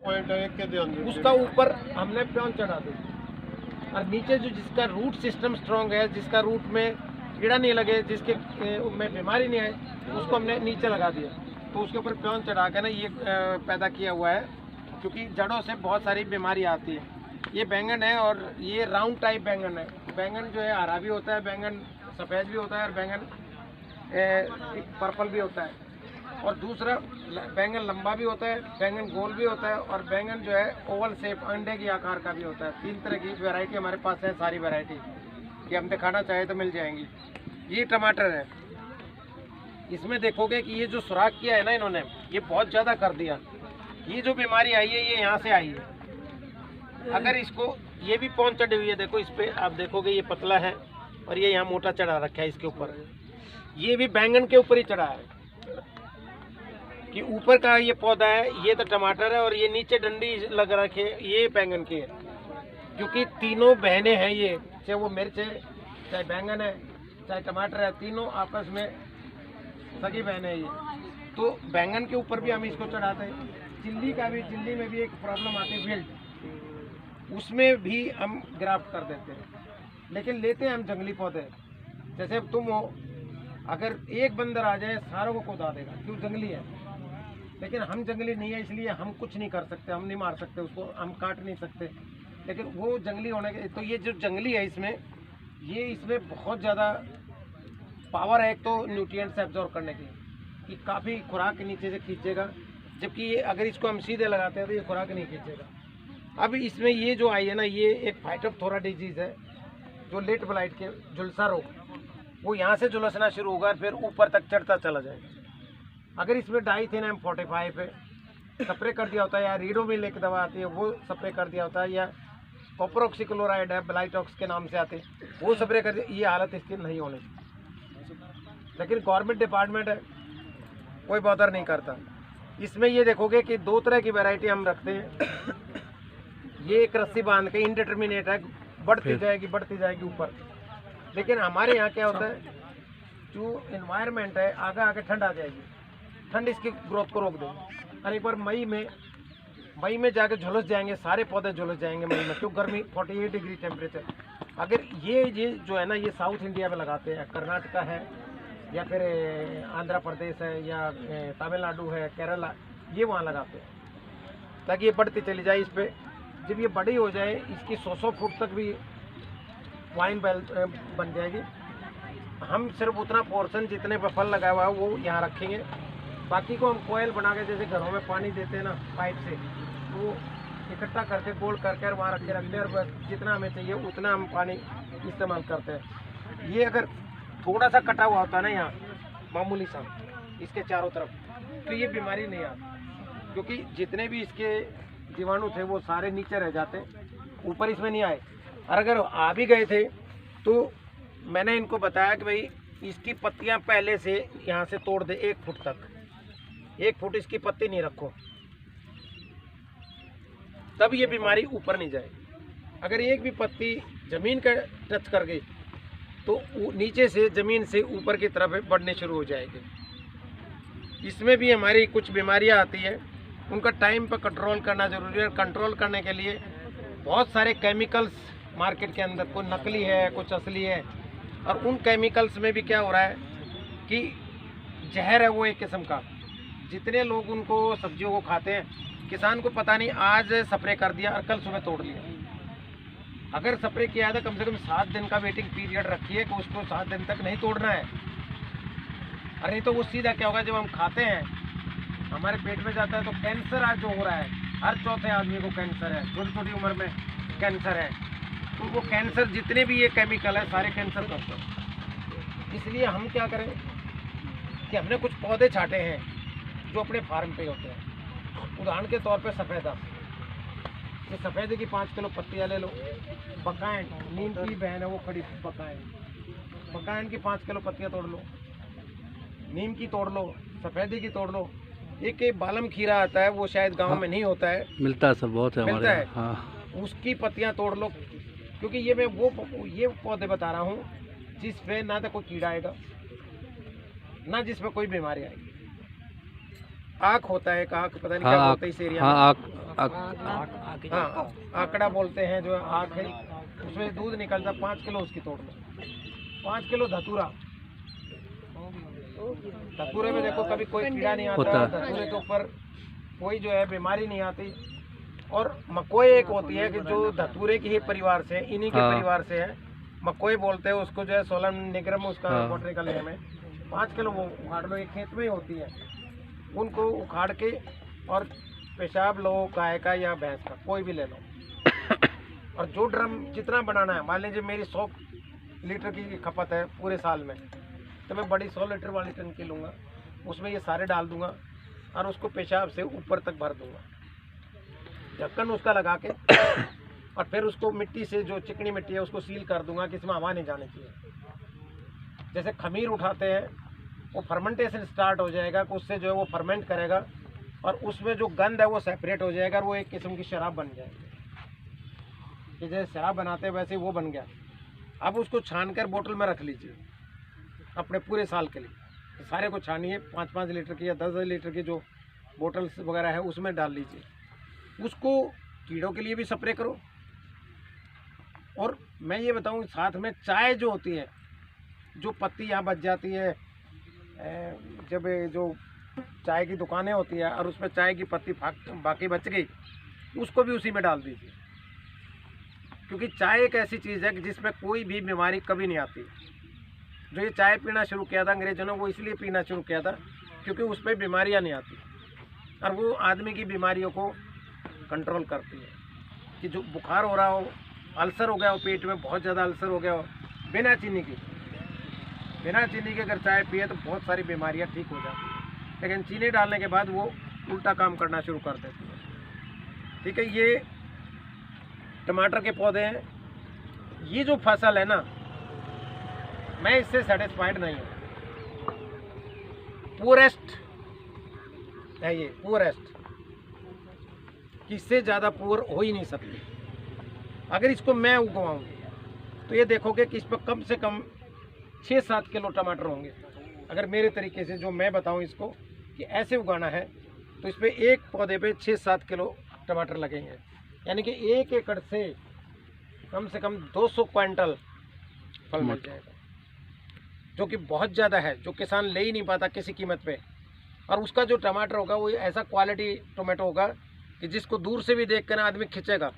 Point है के ध्यान दे उसका ऊपर हमने प्योन चढ़ा दी, और नीचे जो जिसका रूट सिस्टम स्ट्रांग है, जिसका रूट में कीड़ा नहीं लगे, जिसके में बीमारी नहीं आए, उसको हमने नीचे लगा दिया। तो उसके ऊपर प्योन चढ़ा के ना ये पैदा किया हुआ है, क्योंकि जड़ों से बहुत सारी बीमारी आती है। ये बैंगन है और ये राउंड टाइप बैंगन है। बैंगन जो है हरा भी होता है, बैंगन सफ़ेद भी होता है, और बैंगन पर्पल भी होता है। और दूसरा बैंगन लंबा भी होता है, बैंगन गोल भी होता है, और बैंगन जो है ओवल शेप अंडे की आकार का भी होता है। 3 तरह की वैरायटी हमारे पास है, सारी वैरायटी कि हम दिखाना चाहे तो मिल जाएंगी। ये टमाटर है, इसमें देखोगे कि ये जो सुराख किया है ना इन्होंने, ये बहुत ज़्यादा कर दिया। ये जो बीमारी आई है ये यहाँ से आई है। अगर इसको, ये भी पौन चढ़ी हुई है, देखो इस पर आप देखोगे ये पतला है और ये यहाँ मोटा चढ़ा रखा है इसके ऊपर। ये भी बैंगन के ऊपर ही चढ़ा है कि ऊपर का ये पौधा है, ये तो टमाटर है, और ये नीचे डंडी लग रखे ये बैंगन की है। क्योंकि तीनों बहनें हैं ये, चाहे वो मिर्च है, चाहे बैंगन है, चाहे टमाटर है, तीनों आपस में सगी बहनें हैं ये। तो बैंगन के ऊपर भी हम इसको चढ़ाते हैं। चिल्ली का भी, चिल्ली में भी एक प्रॉब्लम आती है विल्ट, उसमें भी हम ग्राफ्ट कर देते हैं। लेकिन लेते हैं हम जंगली पौधे। जैसे तुम हो, अगर एक बंदर आ जाए सारों को कुदा देगा, क्यों? जंगली है। लेकिन हम जंगली नहीं है, इसलिए हम कुछ नहीं कर सकते, हम नहीं मार सकते उसको, हम काट नहीं सकते। लेकिन वो जंगली होने के, तो ये जो जंगली है इसमें, ये इसमें बहुत ज़्यादा पावर है। एक तो न्यूट्रिएंट्स एब्जॉर्ब करने की, कि काफ़ी खुराक नीचे से खींचेगा, जबकि ये अगर इसको हम सीधे लगाते हैं तो ये खुराक नहीं खींचेगा। अब इसमें ये जो आई है ना, ये एक फाइटोप्थोरा डिजीज़ है, जो लेट ब्लाइट के झुलसा रोग, वो यहाँ से झुलसना शुरू होगा, फिर ऊपर तक चढ़ता चला जाएगा। अगर इसमें डाइथेनियम 45 पे स्प्रे कर दिया होता है, या रीडोमिल एक दवा आती है वो स्प्रे कर दिया होता है, या कॉपर ऑक्सीक्लोराइड है, ब्लाइटॉक्स के नाम से आते हैं, वो स्प्रे कर दिया, ये हालत इसकी नहीं होनी। लेकिन गवर्नमेंट डिपार्टमेंट है, कोई बॉदर नहीं करता। इसमें ये देखोगे कि 2 तरह की वैरायटी हम रखते हैं। ये एक रस्सी बांध के इनडिटर्मिनेट है, बढ़ती जाएगी ऊपर। लेकिन हमारे यहाँ क्या होता है, जो इन्वायरमेंट है, आगे आगे ठंड आ जाएगी, ठंड इसकी ग्रोथ को रोक देगी। और एक बार मई में जाके झुलस जाएंगे, सारे पौधे झुलस जाएंगे मई में, क्यों? गर्मी 48 डिग्री टेम्परेचर। अगर ये जो है ना, ये साउथ इंडिया में लगाते हैं, कर्नाटका है, या फिर आंध्र प्रदेश है, या तमिलनाडु है, केरला, ये वहाँ लगाते हैं, ताकि ये बढ़ती चली जाए। इस पर जब ये बड़ी हो जाए, इसकी 100 फुट तक भी वाइन बन जाएगी। हम सिर्फ उतना पोर्शन जितने पर फल लगाया हुआ है वो यहाँ रखेंगे, बाकी को हम कोयल बना के, जैसे घरों में पानी देते हैं ना पाइप से, तो इकट्ठा करके गोल करके वहाँ रखते हैं, और बस जितना हमें चाहिए उतना हम पानी इस्तेमाल करते हैं। ये अगर थोड़ा सा कटा हुआ होता है ना यहाँ, मामूली सा, इसके चारों तरफ, तो ये बीमारी नहीं आती, क्योंकि जितने भी इसके जीवाणु थे वो सारे नीचे रह जाते, ऊपर इसमें नहीं आए। और अगर आ भी गए थे तो मैंने इनको बताया कि भाई इसकी पत्तियां पहले से यहाँ से तोड़ दे 1 फुट तक, 1 फुट इसकी पत्ती नहीं रखो, तब ये बीमारी ऊपर नहीं जाए। अगर एक भी पत्ती ज़मीन का टच कर गई तो नीचे से ज़मीन से ऊपर की तरफ बढ़ने शुरू हो जाएगी। इसमें भी हमारी कुछ बीमारियां आती हैं, उनका टाइम पर कंट्रोल करना ज़रूरी है। कंट्रोल करने के लिए बहुत सारे केमिकल्स मार्केट के अंदर, कुछ नकली है, कुछ असली है, और उन केमिकल्स में भी क्या हो रहा है कि जहर है वो एक किस्म का। जितने लोग उनको सब्जियों को खाते हैं, किसान को पता नहीं, आज स्प्रे कर दिया और कल सुबह तोड़ लिया। अगर स्प्रे किया है तो कम से कम 7 दिन का वेटिंग पीरियड रखिए कि उसको 7 दिन तक नहीं तोड़ना है। अरे तो वो सीधा क्या होगा, जब हम खाते हैं हमारे पेट में जाता है, तो कैंसर आज जो हो रहा है, हर चौथे आदमी को कैंसर है, छोटी छोटी उम्र में कैंसर है। तो वो कैंसर, जितने भी ये केमिकल है, सारे कैंसर करते हैं। इसलिए हम क्या करें कि हमने कुछ पौधे छाटे हैं जो अपने फार्म पे होते हैं। उदाहरण के तौर पे सफ़ेदा, ये सफ़ेदे की 5 किलो पत्तियाँ ले लो। बकायन, नीम की बहन है वो खड़ी, बकायन की 5 किलो पत्तियाँ तोड़ लो, नीम की तोड़ लो, सफ़ेदे की तोड़ लो। एक बालम खीरा आता है, वो शायद गांव में नहीं होता है, मिलता है सर, बहुत है मिलता हमारे है। हाँ। उसकी पत्तियां तोड़ लो, क्योंकि ये मैं ये पौधे बता रहा हूँ जिसपे ना तो कोई कीड़ा आएगा, ना जिसमें कोई बीमारी आएगी। आँख होता है, एक आँख पता नहीं हाँ, क्या बोलते हैं इस एरिया में। हाँ, आंकड़ा बोलते हैं जो आँख है, उसमें दूध निकलता 5 किलो उसकी तोड़ लो। 5 किलो धतूरा। धतूरे में देखो कभी कोई कीड़ा नहीं आता, धतूरे के ऊपर कोई जो है बीमारी नहीं आती। और मकोई एक होती है कि जो धतूरे की ही परिवार से, इन्हीं के परिवार से है, मकोई बोलते हैं उसको, जो है सोलम निग्रम उसका बोटनिकल नेम है। 5 किलो वो उखाड़ लो, एक खेत में ही होती है। उनको उखाड़ के और पेशाब लो गाय का या भैंस का, कोई भी ले लो, और जो ड्रम जितना बनाना है, मान लीजिए मेरी 100 लीटर की खपत है पूरे साल में, तो मैं बड़ी 100 लीटर वाली टंकी लूँगा, उसमें ये सारे डाल दूंगा और उसको पेशाब से ऊपर तक भर दूंगा, ढक्कन उसका लगा के, और फिर उसको मिट्टी से, जो चिकनी मिट्टी है उसको सील कर दूंगा कि इसमें हवा नहीं जाने चाहिए। जैसे खमीर उठाते हैं, वो फर्मेंटेशन स्टार्ट हो जाएगा, उससे जो है वो फर्मेंट करेगा और उसमें जो गंध है वो सेपरेट हो जाएगा और वो एक किस्म की शराब बन जाएगी। कि जैसे शराब बनाते हैं वैसे वो बन गया। अब उसको छान कर बोतल में रख लीजिए अपने पूरे साल के लिए। तो सारे को छानिए, 5-5 लीटर की या 10-10 लीटर की जो बोतल्स वगैरह है उसमें डाल लीजिए। उसको कीड़ों के लिए भी स्प्रे करो। और मैं ये बताऊँ, साथ में चाय जो होती है, जो पत्ती यहाँ बच जाती है, जब जो चाय की दुकानें होती है और उसमें चाय की पत्ती बाकी बच गई, उसको भी उसी में डाल दीजिए। क्योंकि चाय एक ऐसी चीज़ है कि जिसमें कोई भी बीमारी कभी नहीं आती। जो ये चाय पीना शुरू किया था अंग्रेजों ने, वो इसलिए पीना शुरू किया था क्योंकि उस पर बीमारियाँ नहीं आती और वो आदमी की बीमारियों को कंट्रोल करती है। कि जो बुखार हो रहा हो, अल्सर हो गया हो, पेट में बहुत ज़्यादा अल्सर हो गया हो, बिना चीनी के अगर चाय पिए तो बहुत सारी बीमारियाँ ठीक हो जाती हैं। लेकिन चीनी डालने के बाद वो उल्टा काम करना शुरू कर देती है। ठीक है, ये टमाटर के पौधे हैं। ये जो फसल है ना, मैं इससे सेटिस्फाइड नहीं हूँ। पुअरेस्ट है ये, पुअरेस्ट, इससे ज़्यादा पुअर हो ही नहीं सकती। अगर इसको मैं उगवाऊँ तो ये देखोगे कि इस पर कम से कम 6-7 किलो टमाटर होंगे। अगर मेरे तरीके से जो मैं बताऊँ इसको कि ऐसे उगाना है, तो इस पर एक पौधे पे 6-7 किलो टमाटर लगेंगे। यानी कि 1 एकड़ से कम 200 क्विंटल फल मिल जाएगा, जो कि बहुत ज़्यादा है, जो किसान ले ही नहीं पाता किसी कीमत पे। और उसका जो टमाटर होगा वो ऐसा क्वालिटी टोमेटो होगा कि जिसको दूर से भी देख कर आदमी खींचेगा।